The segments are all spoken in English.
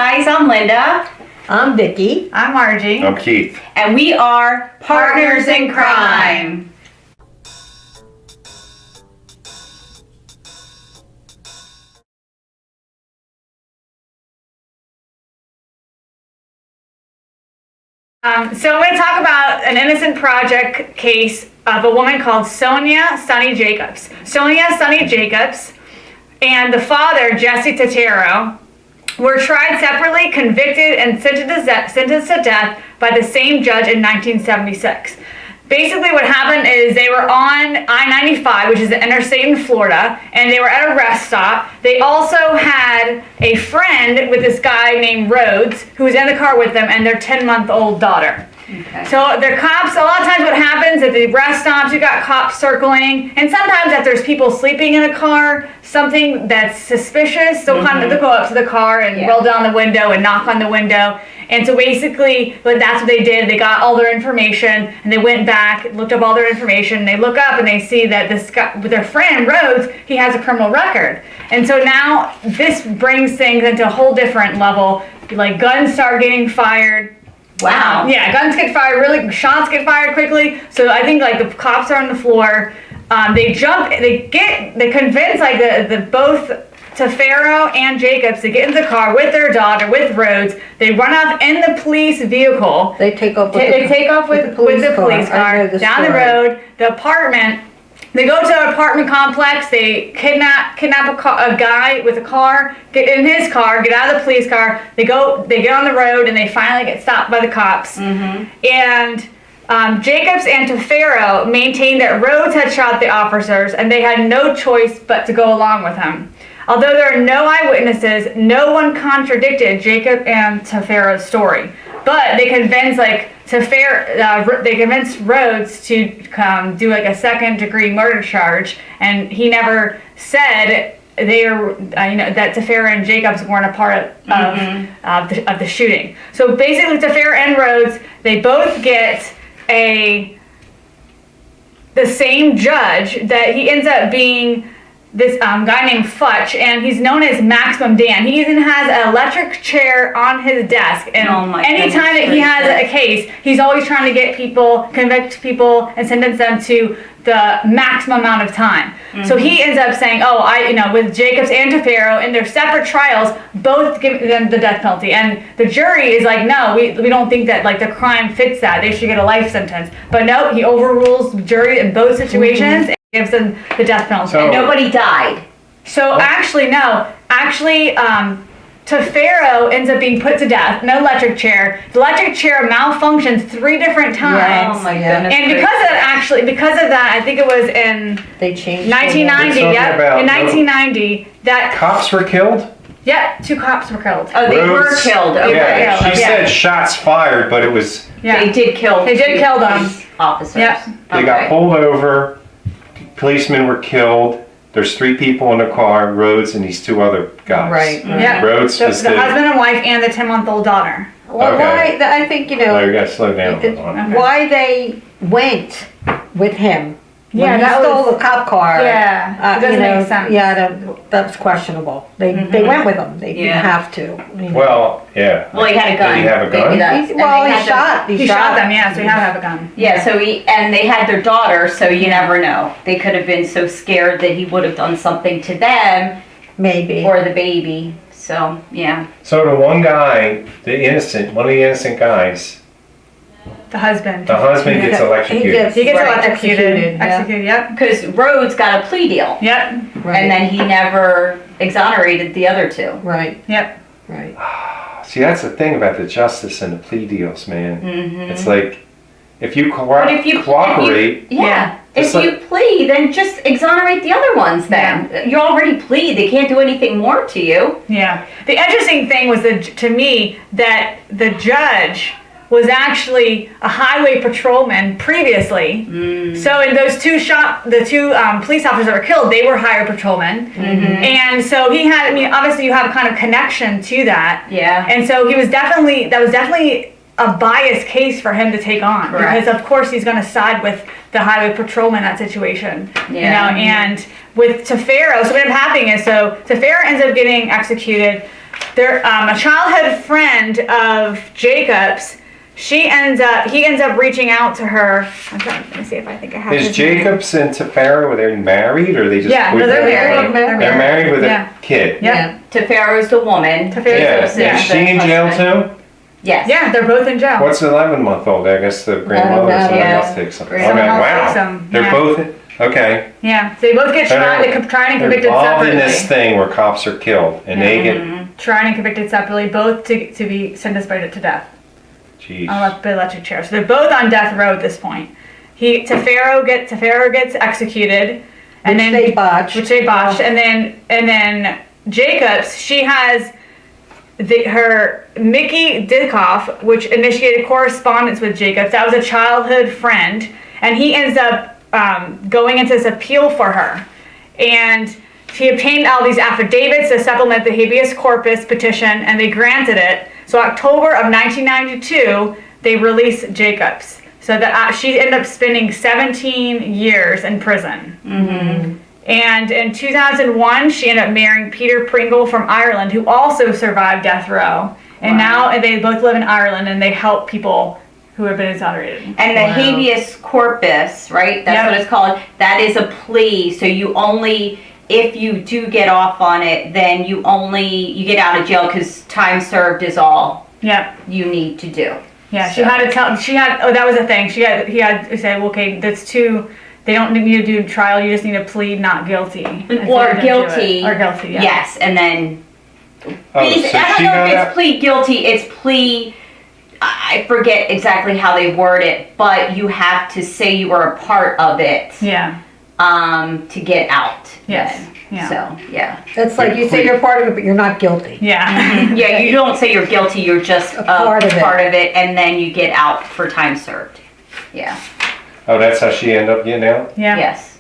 guys, I'm Linda. I'm Vicki. I'm Margie. I'm Keith. And we are Partners in Crime. So I'm going to talk about an innocent project case of a woman called Sonia Sunny Jacobs. Sonia Sunny Jacobs and the father, Jesse Totaro, were tried separately, convicted, and sentenced to death by the same judge in 1976. Basically what happened is they were on I-95, which is the interstate in Florida, and they were at a rest stop. They also had a friend with this guy named Rhodes, who was in the car with them, and their 10-month-old daughter. Okay. So the cops, a lot of times what happens at the rest stops, you got cops circling, and sometimes if there's people sleeping in a car, something that's suspicious, they'll kind of go up to the car and roll down the window and knock on the window. And so basically, that's what they did. They got all their information, and they went back, looked up all their information. They look up and they see that this guy, with their friend Rhodes, he has a criminal record. And so now this brings things into a whole different level. Like guns start getting fired. Wow. Yeah, guns get fired really, shots get fired quickly. So I think like the cops are on the floor. They jump, they convince like the both Tafaro and Jacobs to get in the car with their daughter, with Rhodes. They run off in the police vehicle. They take off with They take off with the police car down the road, the apartment. They go to an apartment complex. They kidnap a guy with a car. Get in his car. Get out of the police car. They get on the road, and they finally get stopped by the cops. And Jacobs and Tafaro maintained that Rhodes had shot the officers, and they had no choice but to go along with him. Although there are no eyewitnesses, no one contradicted Jacob and Tafaro's story. But they convinced they convinced Rhodes to do like a second-degree murder charge, and he never said that Tafaro and Jacobs weren't a part of the shooting. So basically, Tafaro and Rhodes, they both get the same judge. That he ends up being this guy named Futch, and he's known as Maximum Dan. He even has an electric chair on his desk, and anytime that he has a case, he's always trying to get people, convict people, and sentence them to the maximum amount of time. So he ends up saying, with Jacobs and Tafaro in their separate trials, both give them the death penalty, and the jury is like, no, we don't think that like the crime fits that. They should get a life sentence. But no, he overrules the jury in both situations. Gives them the death penalty. And nobody died. So actually, no. Actually, Tafaro ends up being put to death. No electric chair. The electric chair malfunctions 3 different times. Oh my goodness. And because of that, I think it was in They changed 1990. In 1990, that Cops were killed? 2 cops were killed. Oh, they were Rhodes- killed. Okay. Yeah, she said shots fired, but it was, Yeah. They did kill. They did kill them. police officers. Yep. they got pulled over, policemen were killed, there's 3 people in the car, Rhodes and these 2 other guys. Right. Yeah. Rhodes The was husband and wife and the 10-month-old daughter. Well, Okay. I think, Oh, you gotta slow down. why they went with him Yeah, when he that stole was- the cop car. Yeah, it doesn't make sense. Yeah, that's questionable. They went with him. They didn't have to. Well, yeah. Well, he had a gun. Did he have a gun? Maybe that's- He and they had them- He shot them, yeah, so he had to have a gun. Yeah, so and they had their daughter, so you never know. They could have been so scared that he would have done something to them Maybe. or the baby. So, yeah. So the one guy, one of the innocent guys, The husband. gets electrocuted. He gets Right, electrocuted. yeah. Executed, yep. Because Rhodes got a plea deal. Yep, Right. And then he never exonerated the other 2. Right, yep. right. See, that's the thing about the justice and the plea deals, man. Mm-hmm. It's like, if you But if you cooperate, Yeah. Just If you plea, then just exonerate the other ones then. You already plead. They can't do anything more to you. Yeah. The interesting thing was to me that the judge was actually a highway patrolman previously. So in those 2 police officers that were killed, they were highway patrolmen. And so he had, obviously you have a kind of connection to that. Yeah. And so that was definitely a biased case for him to take on. Correct. Because of course he's going to side with the highway patrolman in that situation. Yeah. And with Tafaro, so what ended up happening is, Tafaro ends up getting executed. a childhood friend of Jacob's. He ends up reaching out to her. Let me see if I think I have Is his name. Jacobs and Tefera, were they married or they just? Yeah, no, they're married. They're married with Yeah. a kid. Yep. Tefera's the woman. Tefera's Yeah, Joseph, is she in jail husband. too? Yes. Yeah, they're both in jail. What's the 11-month-old? I guess the grandmother or no, somebody yeah. else takes them. Okay, Someone else wow. takes them, They're yeah. both, okay. Yeah, so they both get tried and They're convicted involved in separately. this thing where cops are killed and they get, Tried and convicted separately, both to be sentenced to death geez. on the electric chair. So they're both on death row at this point. Tefero gets executed, and Which then they botched. and then Jacobs, she has her Mickey Dickoff, which initiated correspondence with Jacobs. That was a childhood friend, and he ends up going into this appeal for her, and he obtained all these affidavits to supplement the habeas corpus petition, and they granted it. So October of 1992, they released Jacobs. So that she ended up spending 17 years in prison. And in 2001, she ended up marrying Peter Pringle from Ireland, who also survived death row. And now they both live in Ireland, and they help people who have been exonerated. And the habeas corpus, right? That's Yep. what it's called. That is a plea. So you only, if you do get off on it, then you get out of jail because time served is all Yep. you need to do. Yeah, she So- had to tell. That was the thing. He had to say, well, okay, that's too. They don't need to do a trial. You just need to plead not guilty. And so Or they're gonna do guilty. it. Or guilty. Yeah. Yes, and then Oh, I so don't she know got if it's out? plead guilty. It's plea. I forget exactly how they word it, but you have to say you were a part of it Yeah. to get out. Yes. then. Yeah. So yeah. It's like you say you're part of it, but you're not guilty. Yeah. Yeah, you don't say you're guilty, you're just a part of it. and then you get out for time served. Yeah, Oh, that's how she ended up getting out? Yeah. yes.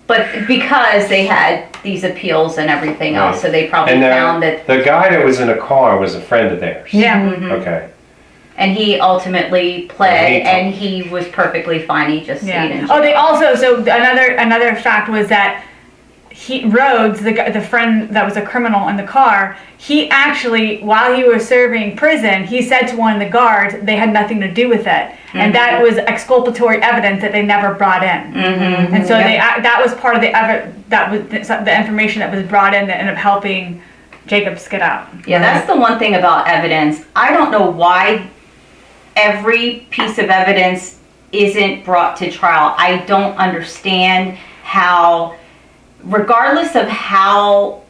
But because they had these appeals and everything else, Right. so they probably And found that, the guy that was in the car was a friend of theirs? Yeah. Okay. and he ultimately And pled, he and he was perfectly fine, he just stayed in Yeah. jail. Oh, they also another fact was that Rhodes, the friend that was a criminal in the car, he actually, while he was serving prison, he said to one of the guards they had nothing to do with it, and that was exculpatory evidence that they never brought in. And so that was part of the information that was brought in that ended up helping Jacobs get out. Yeah, that's the one thing about evidence. I don't know why every piece of evidence isn't brought to trial. I don't understand how, regardless of how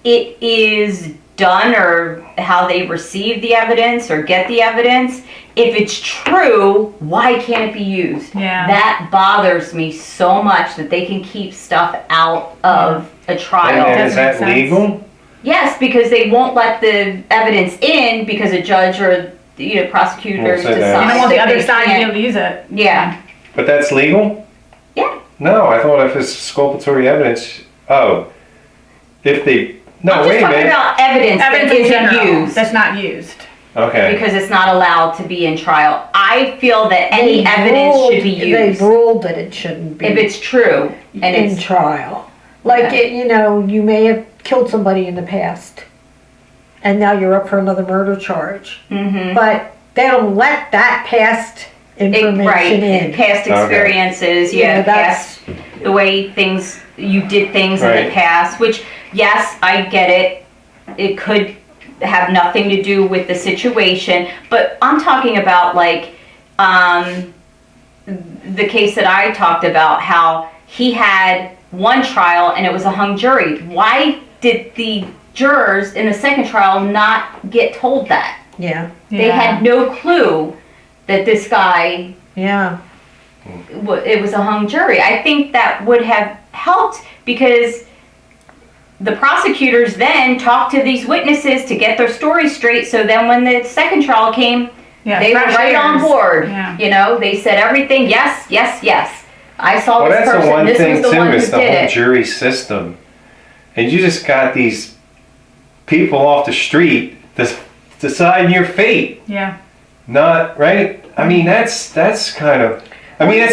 it is done or how they receive the evidence or get the evidence, if it's true, why can't it be used? Yeah. That bothers me so much that they can keep stuff out of a trial. And is Doesn't make that sense. legal? Yes, because they won't let the evidence in because a judge or prosecutors Won't say that. decide. And I want the that other they side to be can't- able to use it. Yeah, But that's legal? yeah. No, I thought if it's exculpatory evidence, if they, no, I'm wait just a talking minute. about evidence, Evidence that in isn't general used that's not used. Okay. because it's not allowed to be in trial. I feel that any They've evidence ruled- should be They've used ruled that it shouldn't be if it's true and in it's trial. Like, Okay. you may have killed somebody in the past, and now you're up for another murder charge. Mhm. But they don't let that past information right. in. Past Okay. experiences, Yeah, past the way you did things in Right. the past. Which, yes, I get it. It could have nothing to do with the situation, but I'm talking about like the case that I talked about, how he had one trial and it was a hung jury. Why did the jurors in the second trial not get told that? Yeah, They had no clue that this guy, yeah. it was a hung jury. I think that would have helped because the prosecutors then talked to these witnesses to get their story straight. So then when the second trial came, they were fresh right on ears. board. Yeah. They said everything. Yes, yes, yes. I saw Well, this that's the person. one This thing was the too, one who is the did whole it. jury system. And you just got these people off the street deciding your fate. Yeah. Not, right? I mean, that's kind of, I mean,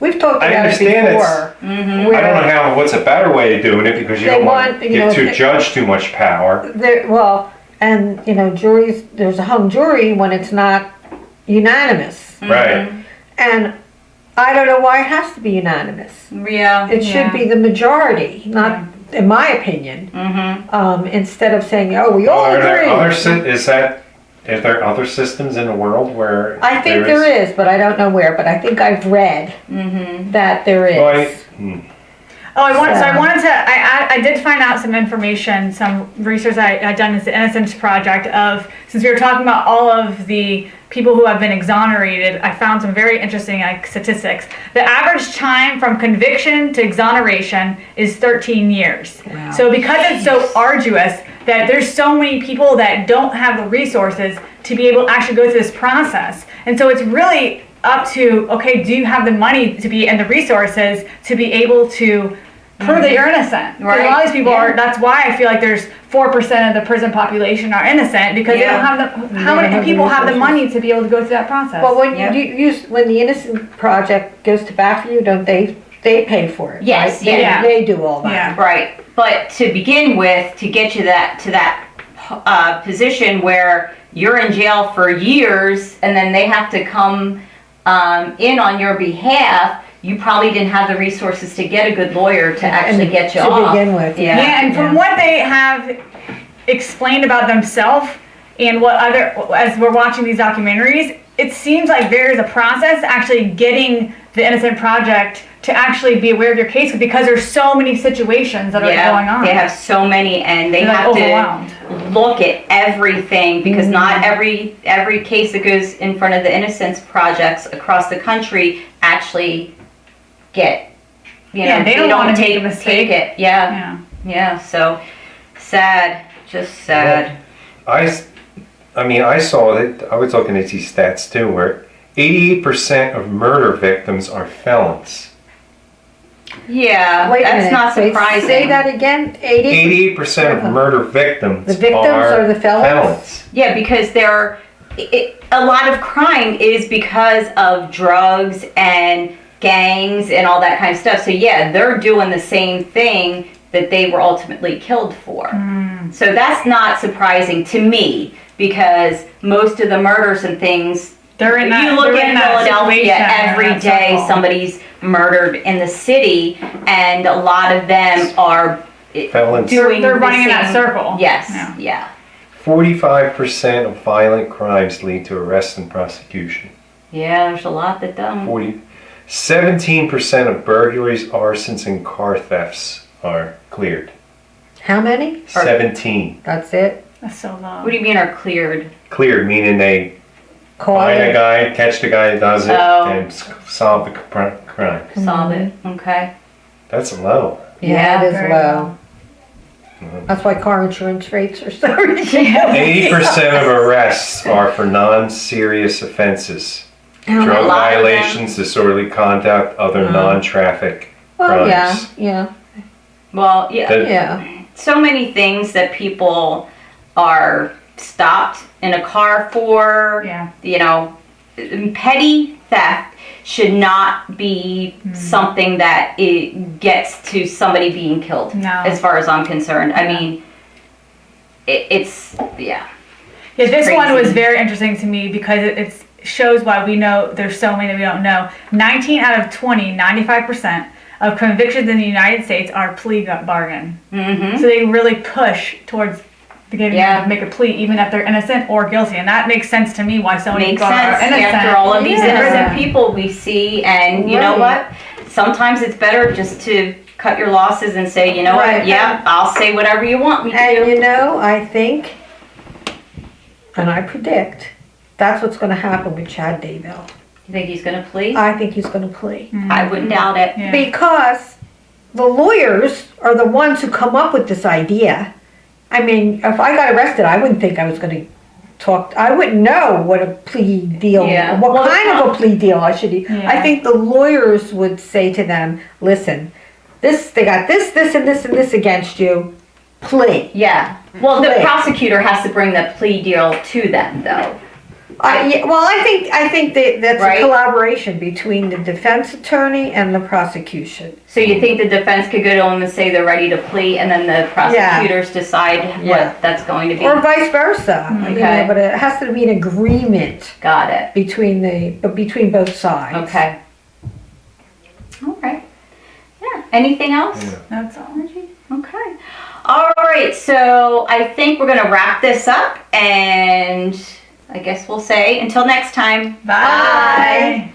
we've talked I about it understand before. I don't know what's a better way of doing it because you They don't want want, to you know, give to judge too much power. Well, and, you know, juries, there's a hung jury when it's not unanimous. Right. And I don't know why it has to be unanimous. Yeah. It should be the majority, not, in my opinion. Instead of saying, oh, we all Are there agree. is there other systems in the world where I think there is, but I don't know where, but I think I've read that there is. Well, Oh, I So- wanted to, I did find out some information, some research I done as the Innocence Project of, since we were talking about all of the people who have been exonerated, I found some very interesting statistics. The average time from conviction to exoneration is 13 years. Wow. So because it's so arduous, that there's so many people that don't have the resources to be able to actually go through this process. And so it's really up to, okay, do you have the money to be and the resources to be able to prove that you're innocent? Right. A lot of these people Yeah. are, that's why I feel like there's 4% of the prison population are innocent because they don't have the, how don't many have the people have the resources. money to be able to go through that process? Well, when Yeah. you use, when the Innocent Project goes to bat for you, don't they pay for it? Yes, right? They- yeah. They do all that. Yeah. Right, but to begin with, to get you to that position where you're in jail for years and then they have to come in on your behalf, you probably didn't have the resources to get a good lawyer to actually get you to off. begin with, Yeah. Yeah, and from what they have explained about themselves and what other, as we're watching these documentaries, it seems like there is a process actually getting the Innocent Project to actually be aware of your case because there's so many situations that are going on. They have so many and they They're, like, have overwhelmed. to look at everything because not every case that goes in front of the Innocence Projects across the country actually get, you know, Yeah, they don't wanna make a take mistake. it. Yeah. Yeah, so sad, just sad. I mean, I saw that. I was looking at these stats too, where 88% of murder victims are felons. Yeah, Wait a that's minute, not say- surprising. Say that again, 88% of murder victims. The victims are the felons? Yeah, because a lot of crime is because of drugs and gangs and all that kind of stuff. So yeah, they're doing the same thing that they were ultimately killed for. So that's not surprising to me because most of the murders and things, They're in that, you look they're at in that Philadelphia situation, every that day, circle. somebody's murdered in the city, and a lot of them are Felons. doing They're the running in that same- circle. Yes, Yeah. yeah. 45% of violent crimes lead to arrest and prosecution. Yeah, there's a lot that don't. 17% of burglaries, arsons, and car thefts are cleared. How many? 17. That's it? That's so low. What do you mean are cleared? Cleared, meaning they Call find a it. guy, catch the guy that does it, Oh. and solve the crime. Solve it, okay. That's low. Yeah, it is very low. That's why car insurance rates are so ridiculous. 80% of arrests are for non-serious offenses. Drug A lot of them- violations, disorderly conduct, other non-traffic Well, yeah, crimes. yeah, Well, yeah, That- yeah. so many things that people are stopped in a car for, Yeah. you know, petty theft should not be something that it gets to somebody being killed, No. as far as I'm concerned. I mean, it's, yeah. Yeah, this one crazy. was very interesting to me because it shows why we know there's so many that we don't know. 19 out of 20, 95% of convictions in the United States are plea bargain. Mm-hmm. So they really push towards getting Yeah. them to make a plea even if they're innocent or guilty. And that makes sense to me why so many Makes people are sense innocent. after all of these Yeah. innocent people we see, and you know Right. what? Sometimes it's better just to cut your losses and say, you know Right. what? Yeah, I'll say whatever you want me And to. you know, I think, and I predict, that's what's gonna happen with Chad Daybell. You think he's gonna plea? I think he's gonna plea. I wouldn't doubt it. Yeah. Because the lawyers are the ones who come up with this idea. I mean, if I got arrested, I wouldn't think I was gonna talk, I wouldn't know what a plea deal, Yeah. what Well, kind of a plea deal I should, Yeah. I think the lawyers would say to them, listen, they got this, and this against you, plea. Yeah. Well, the Plea. prosecutor has to bring the plea deal to them, though. Yeah, well, I think that's Right. a collaboration between the defense attorney and the prosecution. So you think the defense could go to them and say they're ready to plea, and then the prosecutors decide Yeah. what that's going to be? Or vice versa, you Okay. know, but it has to be an agreement Got it. between both sides. Okay. All right. Yeah. Anything else? Yeah. That's all. Okay. All right. So I think we're gonna wrap this up, and I guess we'll say until next time. Bye.